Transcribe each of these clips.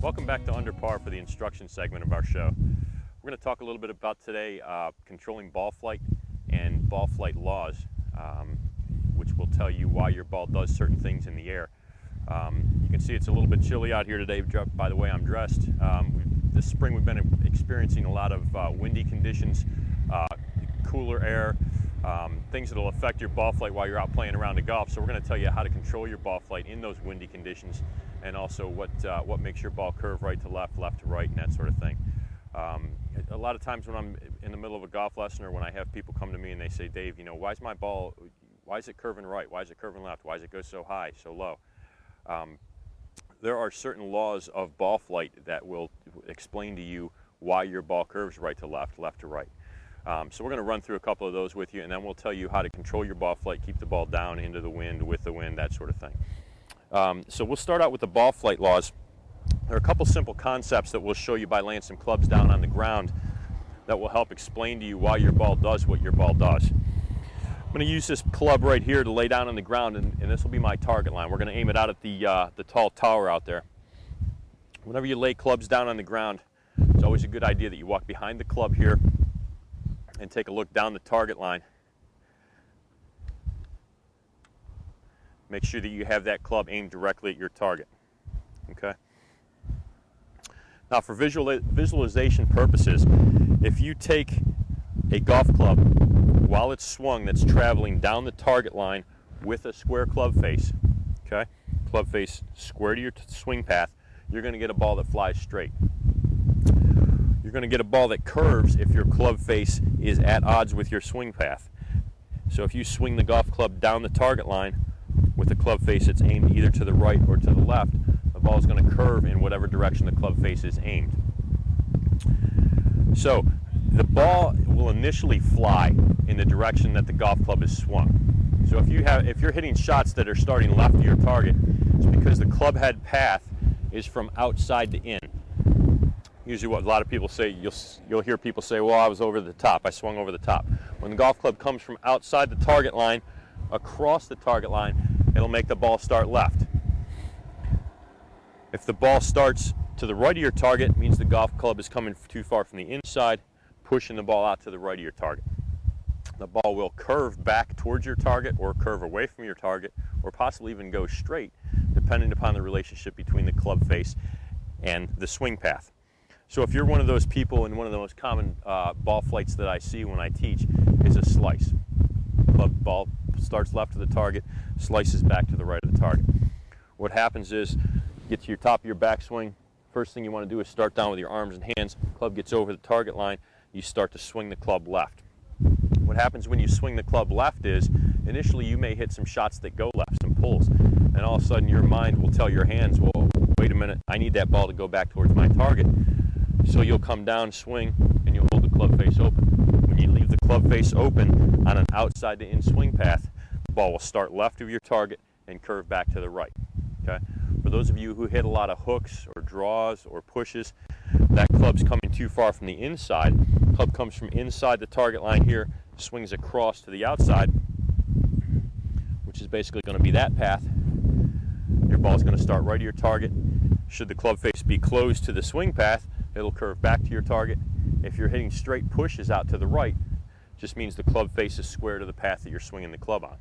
Welcome back to Under Par for the instruction segment of our show. We're going to talk a little bit about today controlling ball flight and ball flight laws, which will tell you why your ball does certain things in the air. You can see it's a little bit chilly out here today by the way I'm dressed. This spring we've been experiencing a lot of windy conditions, cooler air, things that will affect your ball flight while you're out playing around the golf. So we're going to tell you how to control your ball flight in those windy conditions, and also what makes your ball curve right to left, left to right, and that sort of thing. A lot of times when I'm in the middle of a golf lesson, or when I have people come to me and they say, Dave, you know, why is it curving right? Why is it curving left? Why does it go so high, so low? There are certain laws of ball flight that will explain to you why your ball curves right to left, left to right. So we're going to run through a couple of those with you, and then we'll tell you how to control your ball flight, keep the ball down into the wind, with the wind, that sort of thing. So we'll start out with the ball flight laws. There are a couple simple concepts that we'll show you by laying some clubs down on the ground that will help explain to you why your ball does what your ball does. I'm going to use this club right here to lay down on the ground, and this will be my target line. We're going to aim it out at the tall tower out there. Whenever you lay clubs down on the ground, it's always a good idea that you walk behind the club here and take a look down the target line. Make sure that you have that club aimed directly at your target. Okay? Now, for visualization purposes, if you take a golf club while it's swung that's traveling down the target line with a square club face, okay? Club face square to your swing path, you're going to get a ball that flies straight. You're going to get a ball that curves if your club face is at odds with your swing path. So if you swing the golf club down the target line with a club face that's aimed either to the right or to the left, the ball is going to curve in whatever direction the club face is aimed. So the ball will initially fly in the direction that the golf club is swung. So if you're hitting shots that are starting left of your target, it's because the club head path is from outside to in. Usually what a lot of people say, you'll hear people say, well, I was over the top, I swung over the top. When the golf club comes from outside the target line, across the target line, it'll make the ball start left. If the ball starts to the right of your target, it means the golf club is coming too far from the inside, pushing the ball out to the right of your target. The ball will curve back towards your target, or curve away from your target, or possibly even go straight, depending upon the relationship between the club face and the swing path. So if you're one of those people, and one of the most common ball flights that I see when I teach is a slice. Ball starts left of the target, slices back to the right of the target. What happens is, get to your top of your backswing, first thing you want to do is start down with your arms and hands, club gets over the target line, you start to swing the club left. What happens when you swing the club left is, initially you may hit some shots that go left, some pulls, and all of a sudden your mind will tell your hands, well, wait a minute, I need that ball to go back towards my target. So you'll come down, swing, and you'll hold the club face open. When you leave the club face open on an outside to in swing path, the ball will start left of your target and curve back to the right. Okay? For those of you who hit a lot of hooks or draws or pushes, that club's coming too far from the inside. Club comes from inside the target line here, swings across to the outside, which is basically going to be that path. Your ball's going to start right at your target. Should the club face be closed to the swing path, it'll curve back to your target. If you're hitting straight pushes out to the right, just means the club face is square to the path that you're swinging the club on.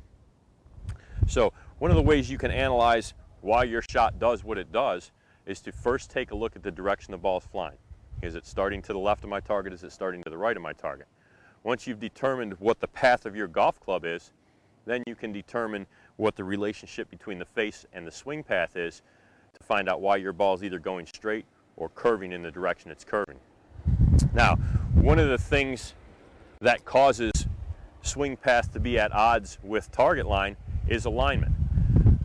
So one of the ways you can analyze why your shot does what it does is to first take a look at the direction the ball is flying. Is it starting to the left of my target? Is it starting to the right of my target? Once you've determined what the path of your golf club is, then you can determine what the relationship between the face and the swing path is to find out why your ball is either going straight or curving in the direction it's curving. Now, one of the things that causes swing path to be at odds with target line is alignment.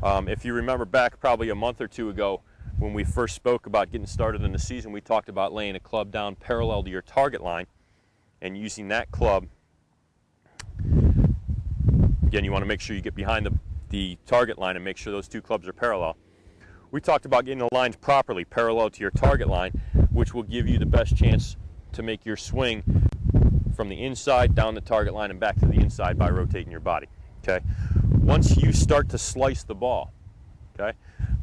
If you remember back probably a month or two ago when we first spoke about getting started in the season, we talked about laying a club down parallel to your target line and using that club. Again, you want to make sure you get behind the target line and make sure those two clubs are parallel. We talked about getting aligned properly parallel to your target line, which will give you the best chance to make your swing from the inside down the target line and back to the inside by rotating your body. Okay? Once you start to slice the ball, okay,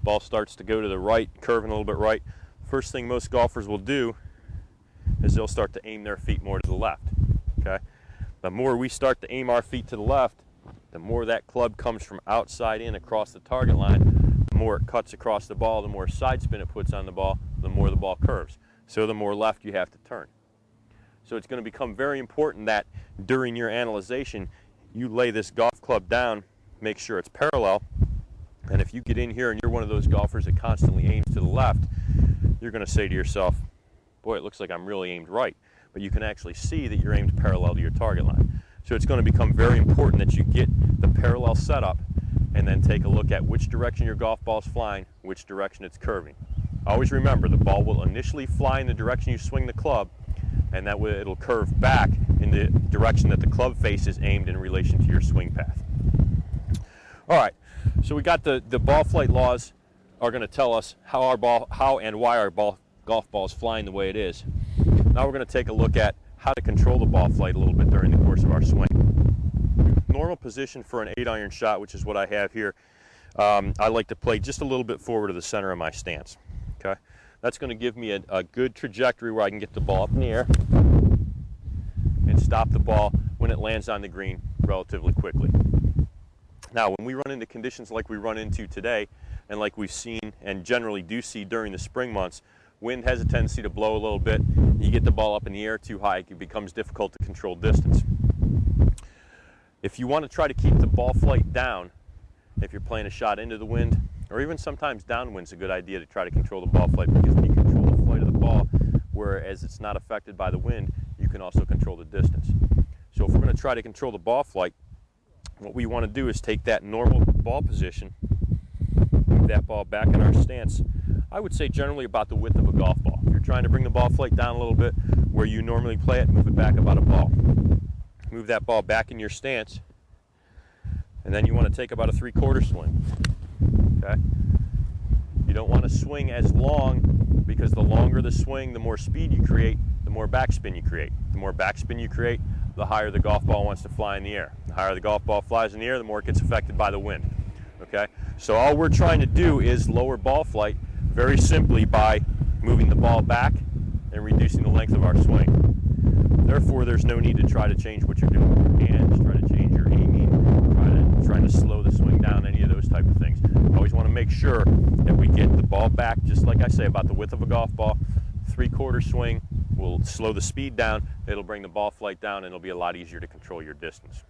ball starts to go to the right, curving a little bit right, first thing most golfers will do is they'll start to aim their feet more to the left. Okay? The more we start to aim our feet to the left, the more that club comes from outside in across the target line, the more it cuts across the ball, the more side spin it puts on the ball, the more the ball curves. So the more left you have to turn. So it's going to become very important that during your analyzation, you lay this golf club down, make sure it's parallel, and if you get in here and you're one of those golfers that constantly aims to the left, you're going to say to yourself, boy, it looks like I'm really aimed right. But you can actually see that you're aimed parallel to your target line. So it's going to become very important that you get the parallel setup and then take a look at which direction your golf ball is flying, which direction it's curving. Always remember, the ball will initially fly in the direction you swing the club, and that way it'll curve back in the direction that the club face is aimed in relation to your swing path. All right, so we got the ball flight laws are going to tell us how and why our golf ball is flying the way it is. Now we're going to take a look at how to control the ball flight a little bit during the course of our swing. Normal position for an 8-iron shot, which is what I have here, I like to play just a little bit forward to the center of my stance. Okay, that's going to give me a good trajectory where I can get the ball up in the air and stop the ball when it lands on the green relatively quickly. Now, when we run into conditions like we run into today, and like we've seen and generally do see during the spring months, wind has a tendency to blow a little bit. You get the ball up in the air too high, it becomes difficult to control distance. If you want to try to keep the ball flight down, if you're playing a shot into the wind, or even sometimes downwind's a good idea to try to control the ball flight, because when you control the flight of the ball, whereas it's not affected by the wind, you can also control the distance. So if we're going to try to control the ball flight, what we want to do is take that normal ball position, move that ball back in our stance, I would say generally about the width of a golf ball. If you're trying to bring the ball flight down a little bit where you normally play it, move it back about a ball. Move that ball back in your stance, and then you want to take about a 3/4 swing. Okay? You don't want to swing as long, because the longer the swing, the more speed you create, the more backspin you create. The more backspin you create, the higher the golf ball wants to fly in the air. The higher the golf ball flies in the air, the more it gets affected by the wind. Okay? So all we're trying to do is lower ball flight very simply by moving the ball back and reducing the length of our swing. Therefore, there's no need to try to change what you're doing with your hands, try to change your aiming, try to slow the swing down, any of those type of things. Always want to make sure that we get the ball back, just like I say, about the width of a golf ball. 3/4 swing will slow the speed down, it'll bring the ball flight down, and it'll be a lot easier to control your distance.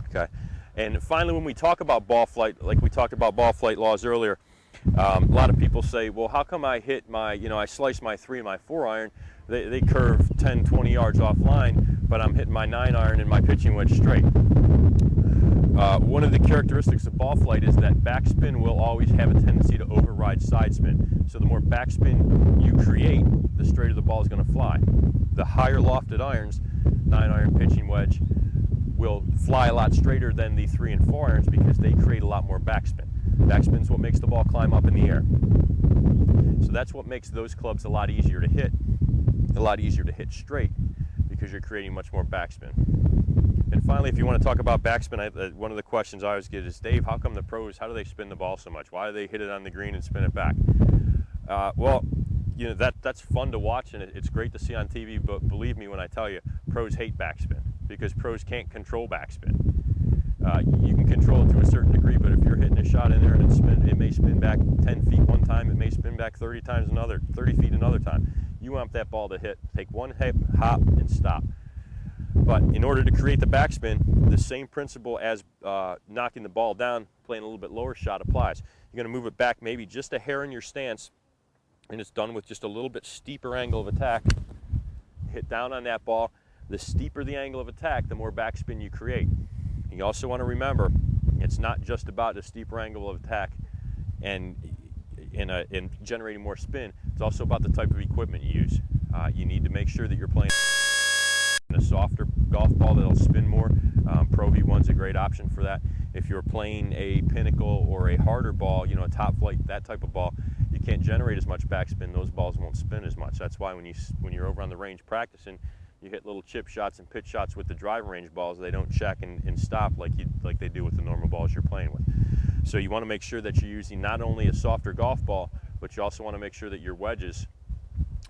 Okay. And finally, when we talk about ball flight, like we talked about ball flight laws earlier, a lot of people say, well, how come I hit my, I slice my 3 and my 4-iron, they curve 10, 20 yards offline, but I'm hitting my 9-iron and my pitching wedge straight. One of the characteristics of ball flight is that backspin will always have a tendency to override side spin. So the more backspin you create, the straighter the ball is going to fly. The higher lofted irons, 9-iron pitching wedge, will fly a lot straighter than the 3 and 4 irons because they create a lot more backspin. Backspin is what makes the ball climb up in the air. So that's what makes those clubs a lot easier to hit straight, because you're creating much more backspin. And finally, if you want to talk about backspin, one of the questions I always get is, Dave, how come the pros, how do they spin the ball so much? Why do they hit it on the green and spin it back? Well, that's fun to watch, and it's great to see on TV, but believe me when I tell you, pros hate backspin, because pros can't control backspin. You can control it to a certain degree, but if you're hitting a shot in there and it may spin back 10 feet one time, it may spin back 30 feet another time. You want that ball to take one hop and stop. But in order to create the backspin, the same principle as knocking the ball down, playing a little bit lower shot applies. You're going to move it back maybe just a hair in your stance, and it's done with just a little bit steeper angle of attack. Hit down on that ball. The steeper the angle of attack, the more backspin you create. You also want to remember, it's not just about a steeper angle of attack and generating more spin. It's also about the type of equipment you use. You need to make sure that you're playing a softer golf ball that'll spin more. Pro V1's a great option for that. If you're playing a Pinnacle or a harder ball, a Top Flight, that type of ball, you can't generate as much backspin. Those balls won't spin as much. That's why when you're over on the range practicing, you hit little chip shots and pitch shots with the driving range balls. They don't check and stop like they do with the normal balls you're playing with. So you want to make sure that you're using not only a softer golf ball, but you also want to make sure that your wedges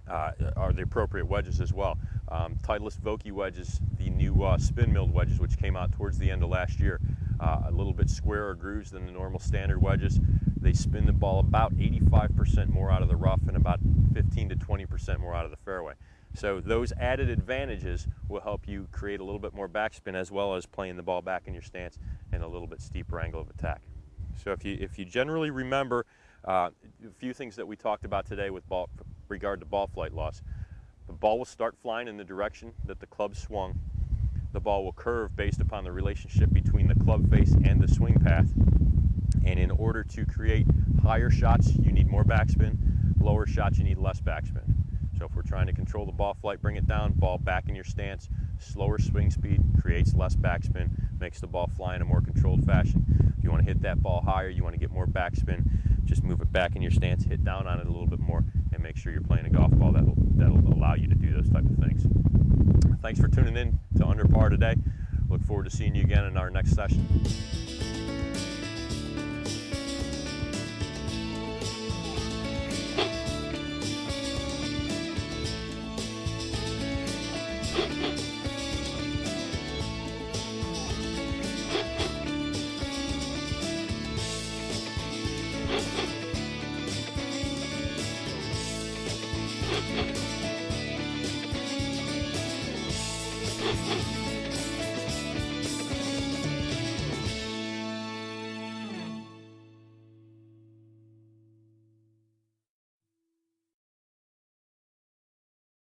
are the appropriate wedges as well. Titleist Vokey wedges, the new spin milled wedges, which came out towards the end of last year, a little bit squarer grooves than the normal standard wedges. They spin the ball about 85% more out of the rough and about 15 to 20% more out of the fairway. So those added advantages will help you create a little bit more backspin, as well as playing the ball back in your stance and a little bit steeper angle of attack. So if you generally remember a few things that we talked about today with regard to ball flight loss, the ball will start flying in the direction that the club swung. The ball will curve based upon the relationship between the club face and the swing path. And in order to create higher shots, you need more backspin. Lower shots, you need less backspin. So if we're trying to control the ball flight, bring it down, ball back in your stance, slower swing speed creates less backspin, makes the ball fly in a more controlled fashion. If you want to hit that ball higher, you want to get more backspin, just move it back in your stance, hit down on it a little bit more, and make sure you're playing a golf ball that'll allow you to do those type of things. Thanks for tuning in to Under Par today. Look forward to seeing you again in our next session. Thank you.